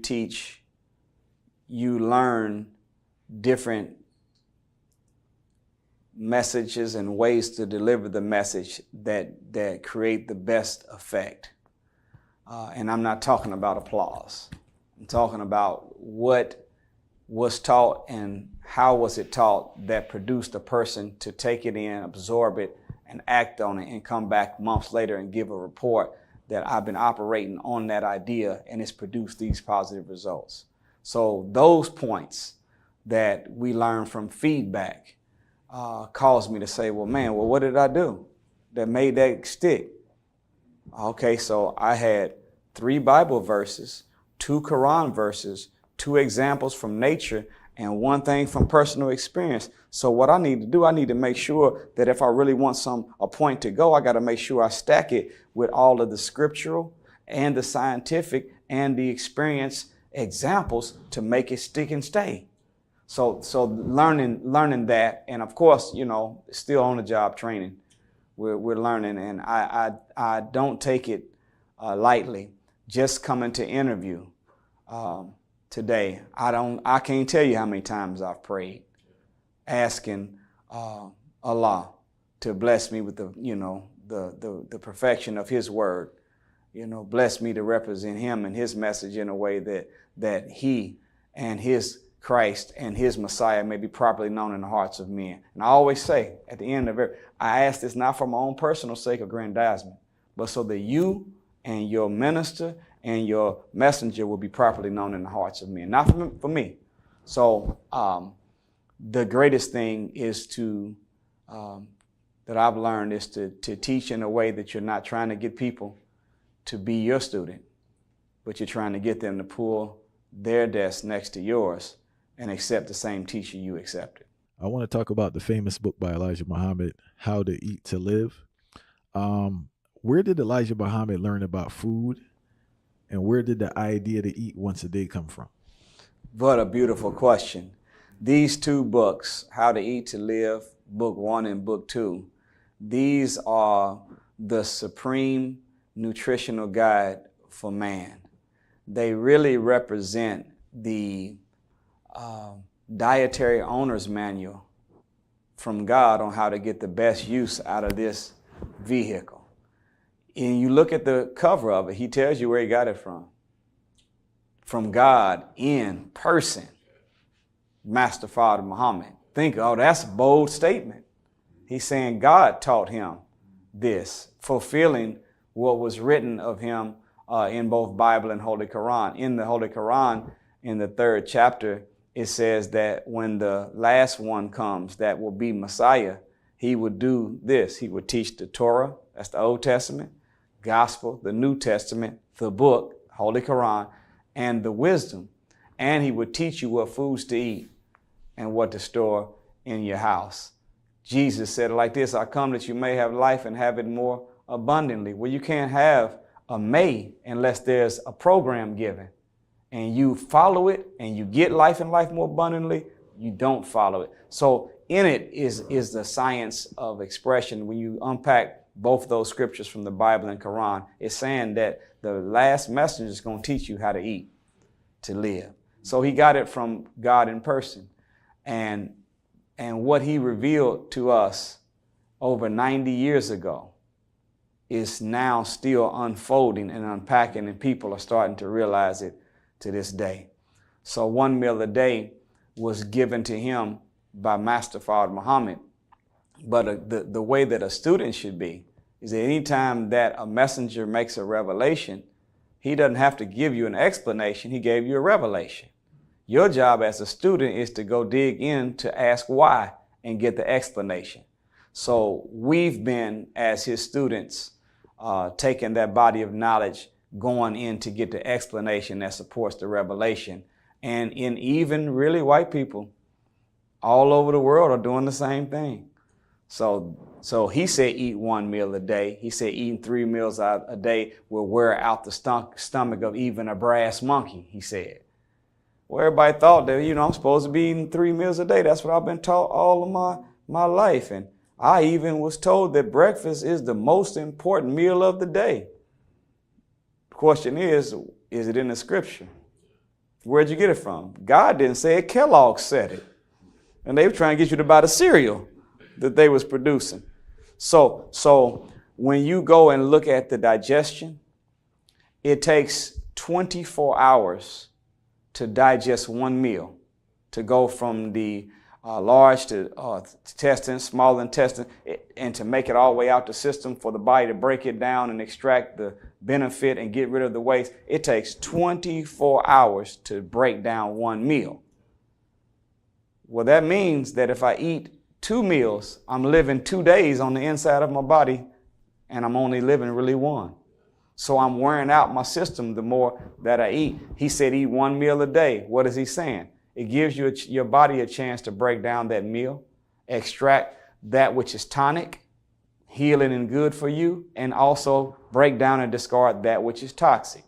teach, you learn different messages and ways to deliver the message that create the best effect. And I'm not talking about applause. I'm talking about what was taught and how was it taught that produced a person to take it in, absorb it, and act on it, and come back months later and give a report that I've been operating on that idea and it's produced these positive results. So those points that we learn from feedback caused me to say, well, what did I do that made that stick? Okay, so I had 3 Bible verses, 2 Quran verses, 2 examples from nature, and 1 thing from personal experience. So what I need to do, I need to make sure that if I really want a point to go, I got to make sure I stack it with all of the scriptural and the scientific and the experience examples to make it stick and stay. So learning that, and of course, still on the job training, we're learning, and I don't take it lightly. Just coming to interview today, I can't tell you how many times I've prayed, asking Allah to bless me with the perfection of His word. Bless me to represent Him and His message in a way that He and His Christ and His Messiah may be properly known in the hearts of men. And I always say at the end of it, I ask this not for my own personal sake of aggrandizement, but so that you and your minister and your messenger will be properly known in the hearts of men, not for me. So the greatest thing is that I've learned is to teach in a way that you're not trying to get people to be your student, but you're trying to get them to pull their desk next to yours and accept the same teacher you accepted. I want to talk about the famous book by Elijah Muhammad, How to Eat to Live. Where did Elijah Muhammad learn about food, and where did the idea to eat once a day come from? What a beautiful question. These 2 books, How to Eat to Live, Book 1 and Book 2, these are the supreme nutritional guide for man. They really represent the dietary owner's manual from God on how to get the best use out of this vehicle. And you look at the cover of it, he tells you where he got it from God in person, Master Father Muhammad. Think, that's a bold statement. He's saying God taught him this, fulfilling what was written of him in both Bible and Holy Quran. In the Holy Quran, in the 3rd chapter, it says that when the last one comes, that will be Messiah, he would do this. He would teach the Torah, that's the Old Testament, Gospel, the New Testament, the book, Holy Quran, and the wisdom. And he would teach you what foods to eat and what to store in your house. Jesus said it like this, I come that you may have life and have it more abundantly. Well, you can't have a may unless there's a program given. And you follow it and you get life and life more abundantly, you don't follow it. So in it is the science of expression. When you unpack both those scriptures from the Bible and Quran, it's saying that the last messenger is going to teach you how to eat, to live. So he got it from God in person. And what he revealed to us over 90 years ago is now still unfolding and unpacking, and people are starting to realize it to this day. So 1 meal a day was given to him by Master Father Muhammad. But the way that a student should be is that anytime that a messenger makes a revelation, he doesn't have to give you an explanation. He gave you a revelation. Your job as a student is to go dig in to ask why and get the explanation. So we've been, as his students, taking that body of knowledge, going in to get the explanation that supports the revelation. And in even really white people all over the world are doing the same thing. So he said eat 1 meal a day. He said eating 3 meals a day will wear out the stomach of even a brass monkey, he said. Well, everybody thought that, I'm supposed to be eating 3 meals a day. That's what I've been taught all of my life. And I even was told that breakfast is the most important meal of the day. The question is it in the scripture? Where'd you get it from? God didn't say it. Kellogg said it. And they were trying to get you to buy the cereal that they was producing. So when you go and look at the digestion, it takes 24 hours to digest one meal, to go from the large to intestine, small intestine, and to make it all the way out the system for the body to break it down and extract the benefit and get rid of the waste. It takes 24 hours to break down one meal. Well, that means that if I eat 2 meals, I'm living 2 days on the inside of my body, and I'm only living really 1. So I'm wearing out my system the more that I eat. He said eat 1 meal a day. What is he saying? It gives you your body a chance to break down that meal, extract that which is tonic, healing and good for you, and also break down and discard that which is toxic.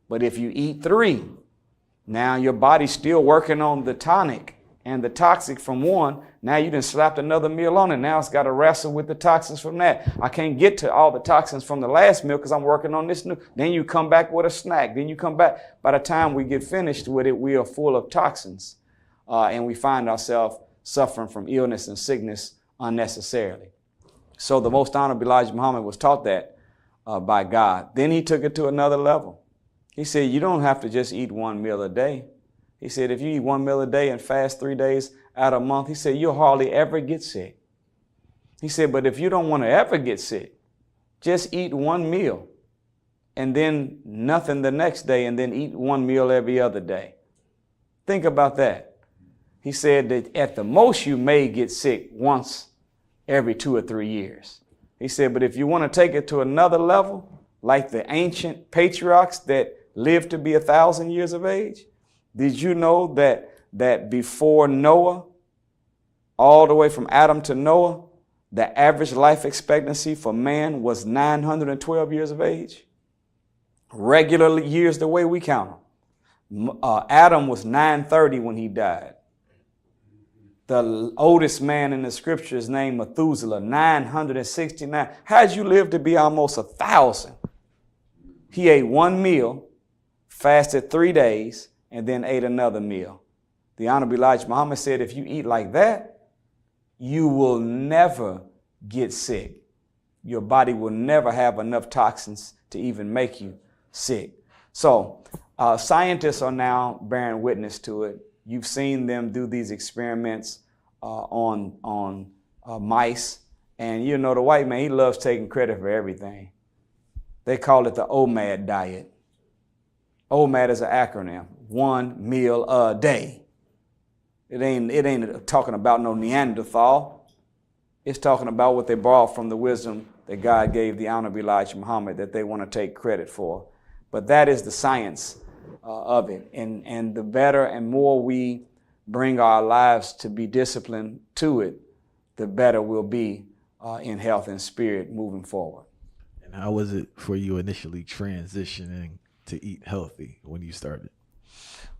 But if you eat 3, now your body's still working on the tonic and the toxic from 1. Now you done slapped another meal on it. Now it's got to wrestle with the toxins from that. I can't get to all the toxins from the last meal because I'm working on this new. Then you come back with a snack. Then you come back. By the time we get finished with it, we are full of toxins. And we find ourselves suffering from illness and sickness unnecessarily. So the Most Honorable Elijah Muhammad was taught that by God. Then he took it to another level. He said, you don't have to just eat 1 meal a day. He said, if you eat 1 meal a day and fast 3 days out of a month, he said, you'll hardly ever get sick. He said, but if you don't want to ever get sick, just eat 1 meal and then nothing the next day, and then eat 1 meal every other day. Think about that. He said that at the most you may get sick once every 2 or 3 years. He said, but if you want to take it to another level, like the ancient patriarchs that lived to be 1,000 years of age, did you know that before Noah, all the way from Adam to Noah, the average life expectancy for man was 912 years of age? Regular years the way we count them. Adam was 930 when he died. The oldest man in the scripture is named Methuselah, 969. How'd you live to be almost 1,000? He ate 1 meal, fasted 3 days, and then ate another meal. The Honorable Elijah Muhammad said, if you eat like that, you will never get sick. Your body will never have enough toxins to even make you sick. So scientists are now bearing witness to it. You've seen them do these experiments on mice. And you know, the white man, he loves taking credit for everything. They call it the OMAD diet. OMAD is an acronym, 1 meal a day. It ain't talking about no Neanderthal. It's talking about what they borrowed from the wisdom that God gave the Honorable Elijah Muhammad that they want to take credit for. But that is the science of it. And the better and more we bring our lives to be disciplined to it, the better we'll be in health and spirit moving forward. And how was it for you initially transitioning to eat healthy when you started?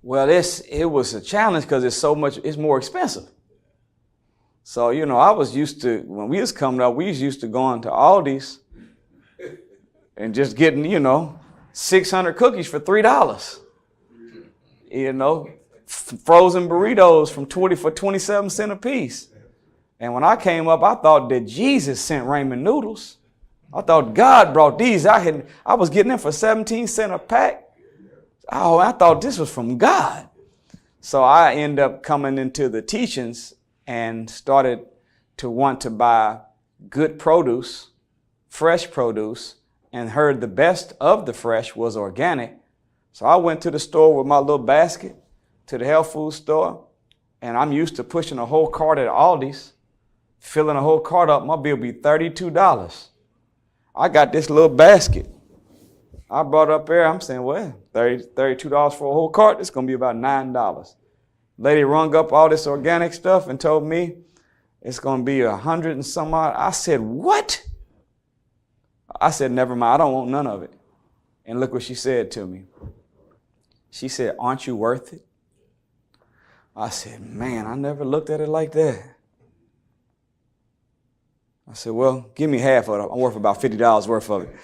Well, it was a challenge because it's more expensive. So, you know, I was used to, when we was coming up, we was used to going to Aldi's and just getting, you know, 600 cookies for $3. You know, frozen burritos for 27 cents a piece. And when I came up, I thought that Jesus sent ramen noodles. I thought God brought these. I was getting them for 17 cents a pack. Oh, I thought this was from God. So I ended up coming into the teachings and started to want to buy good produce, fresh produce, and heard the best of the fresh was organic. So I went to the store with my little basket to the health food store, and I'm used to pushing a whole cart at Aldi's, filling a whole cart up. My bill be $32. I got this little basket. I brought it up there. I'm saying, well, $32 for a whole cart. It's going to be about $9. Lady rung up all this organic stuff and told me it's going to be 100 and some odd. I said, what? I said, never mind. I don't want none of it. And look what she said to me. She said, aren't you worth it? I said, man, I never looked at it like that. I said, well, give me half of it. I'm worth about $50 worth of it.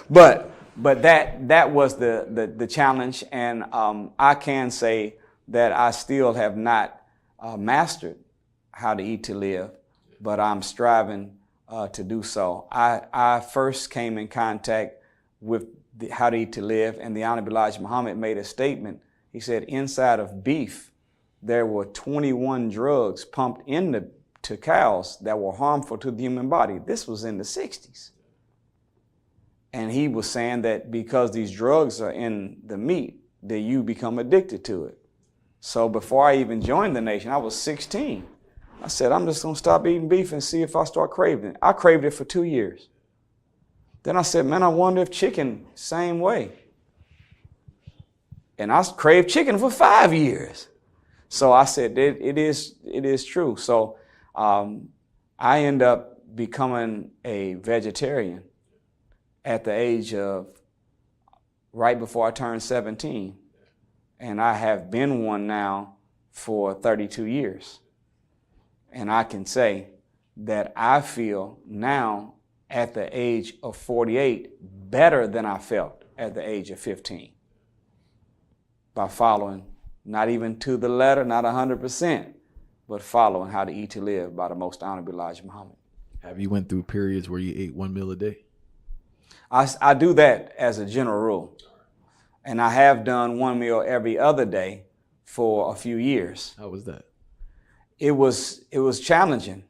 But but that was the challenge, and I can say that I still have not mastered how to eat to live, but I'm striving to do so. I first came in contact with How to Eat to Live, and the Honorable Elijah Muhammad made a statement. He said inside of beef, there were 21 drugs pumped into cows that were harmful to the human body. This was in the 60s. And he was saying that because these drugs are in the meat, that you become addicted to it. So before I even joined the nation, I was 16. I said, I'm just going to stop eating beef and see if I start craving it. I craved it for 2 years. Then I said, man, I wonder if chicken, same way. And I craved chicken for 5 years. So I said, it is true. So I end up becoming a vegetarian at the age of right before I turned 17. And I have been one now for 32 years. And I can say that I feel now at the age of 48 better than I felt at the age of 15 by following, not even to the letter, not 100%, but following How to Eat to Live by the Most Honorable Elijah Muhammad. Have you went through periods where you ate 1 meal a day? I do that as a general rule. And I have done 1 meal every other day for a few years. How was that? It was challenging